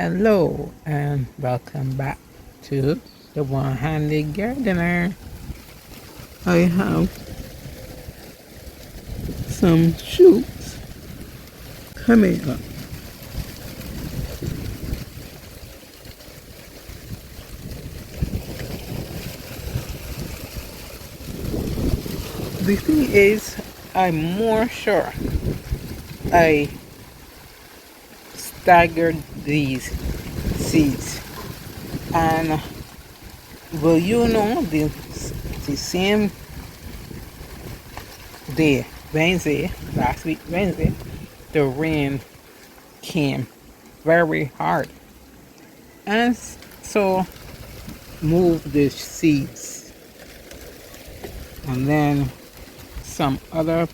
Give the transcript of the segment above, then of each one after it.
Hello and welcome back to the One-Handed Gardener. I have some shoots coming up. The thing is, I'm more sure I staggered these seeds, and will you know the same day, Wednesday, last week Wednesday, the rain came very hard, and so moved the seeds, and then some other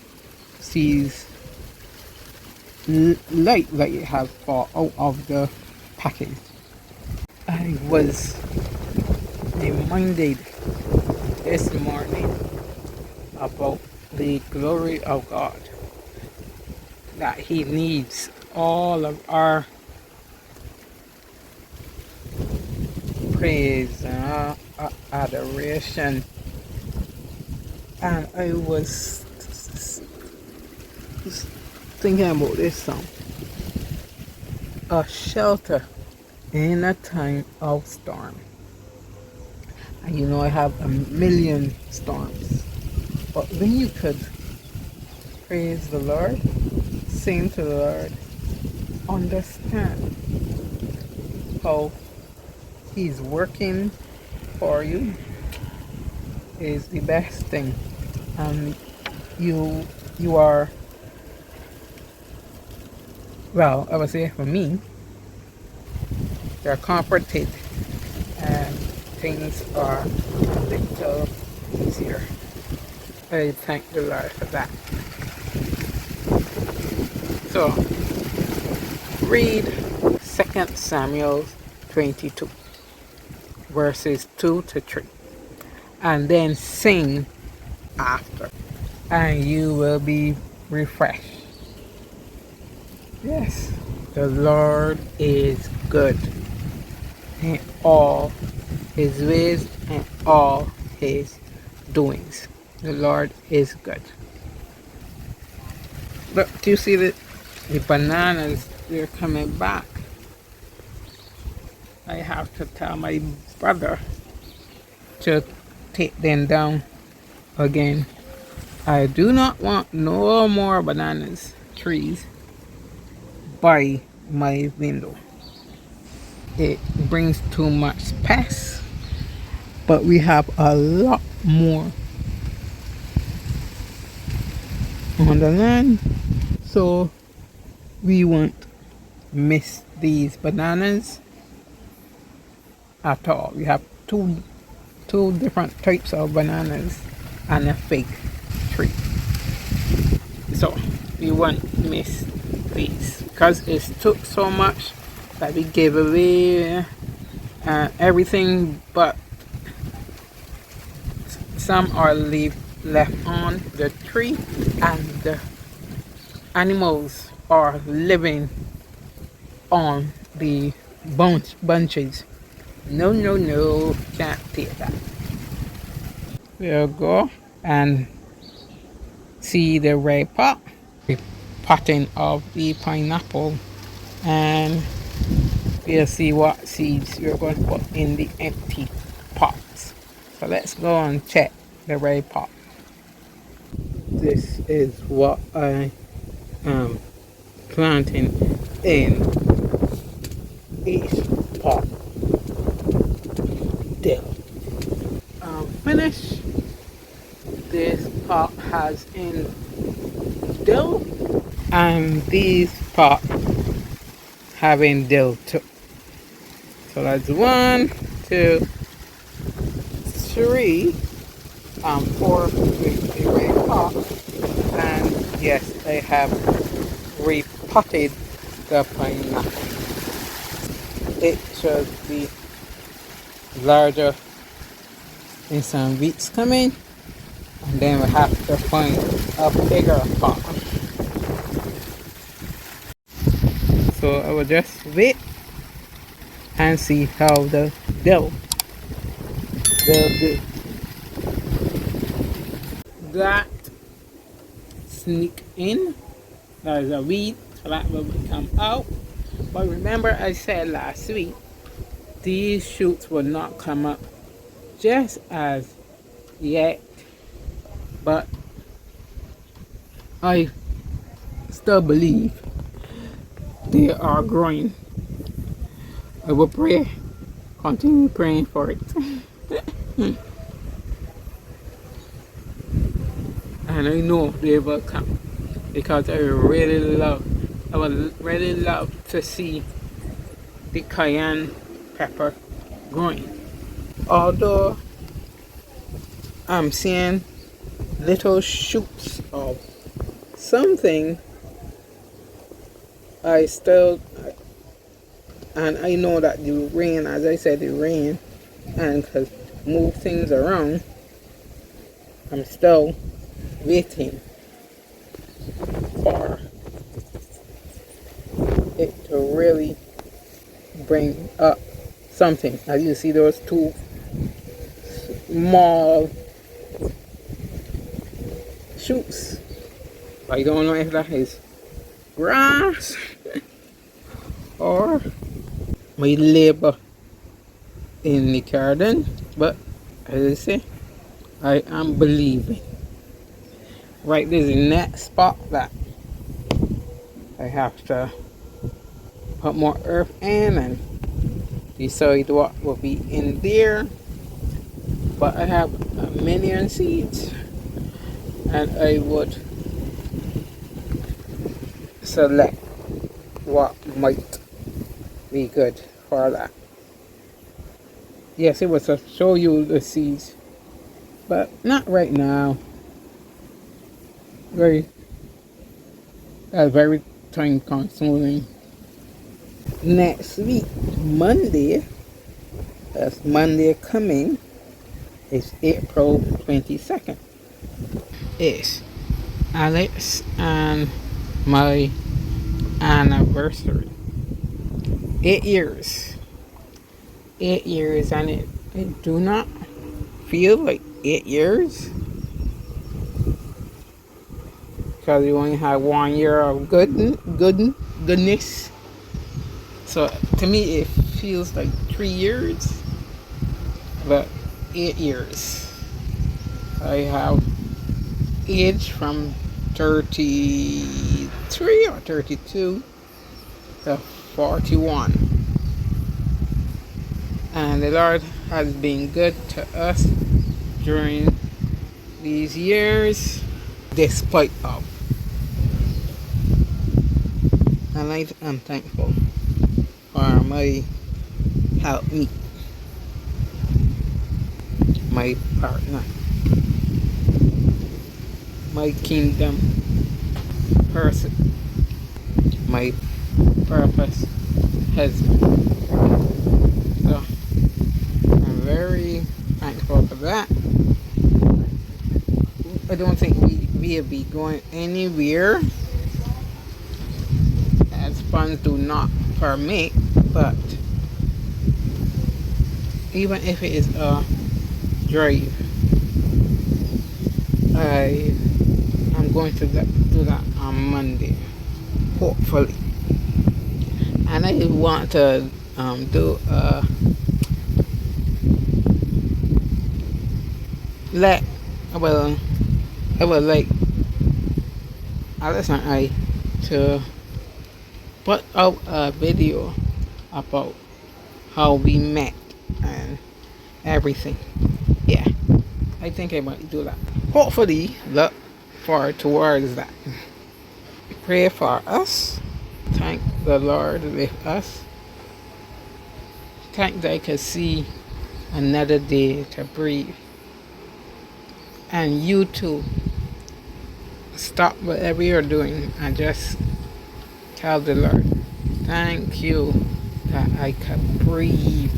seeds like it have fall out of the package. I was reminded this morning about the glory of God, that He needs all of our praise and adoration. And I was thinking about this song, a shelter in a time of storm. And you know, I have a million storms, but when you could praise the Lord, sing to the Lord, understand how He's working for you, is the best thing. And you are, well, I would say for me, they're comforted and things are a little easier. I thank the Lord for that. So read 2 Samuel 22 verses 2 to 3, and then sing after, and you will be refreshed. Yes, the Lord is good in all His ways and all His doings. The Lord is good. Look, do you see the bananas? They're coming back. I have to tell my brother to take them down again. I do not want no more bananas trees by my window. It brings too much pests, but we have a lot more on the land, so we won't miss these bananas at all. We have two different types of bananas and a fig tree, so we won't miss these because it took so much that we gave away everything, but some are left on the tree, and the animals are living on the bunches. No, can't take that. We'll go and see the red pot, the potting of the pineapple, and we'll see what seeds you're going to put in the empty pots. So let's go and check the red pot. This is what I am planting in each pot. Dill. Finish. This pot has in dill, and these pot having dill too. So that's 1, 2, 3, 4 with the red pot, and yes, I have repotted the pineapple. It should be larger in some weeks coming, and then we have to find a bigger pot. So I will just wait and see how the devil will that sneak in. There's a weed that will come out. But remember I said last week, these shoots will not come up just as yet, but I still believe they are growing. I will pray, continue praying for it. And I know they will come because I would really love to see the cayenne pepper growing. Although I'm seeing little shoots of something, I still, and I know that the rain, as I said, the rain and could move things around. I'm still waiting for it to really bring up something. As you see, those two small shoots. I don't know if that is grass or my labor in the garden, but as I say, I am believing. Right, there's the next spot that I have to put more earth in and decide what will be in there. But I have a million seeds, and I would select what might be good for that. Yes, it was to show you the seeds, but not right now. Very time consuming. Next week, Monday, that's Monday coming, is April 22nd. It's Alex and my anniversary. 8 years. 8 years, and it do not feel like 8 years. Because we only have 1 year of goodness. So to me it feels like 3 years. But 8 years. I have aged from 33 or 32 to 41. And the Lord has been good to us during these years, despite of. And I'm thankful for my helpmeet, my partner, my kingdom person, my purpose husband. So I'm very thankful for that. I don't think we'll be going anywhere as funds do not permit, but even if it is a drive, I'm going to do that on Monday, hopefully. And I want to do I would like Alice and I to put out a video about how we met and everything. Yeah, I think I might do that. Hopefully, look forward towards that. Pray for us. Thank the Lord with us. Thank that I could see another day to breathe. And you too, stop whatever you're doing and just tell the Lord, thank you that I could breathe.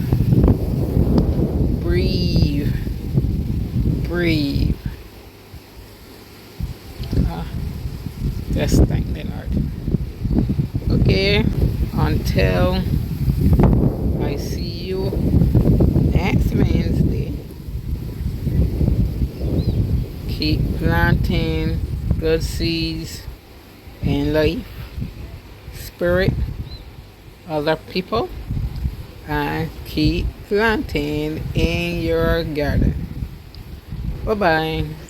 Just thank the Lord. Okay, until I I see you next Wednesday. Keep planting good seeds in life, spirit, other people, and keep planting in your garden. Bye bye.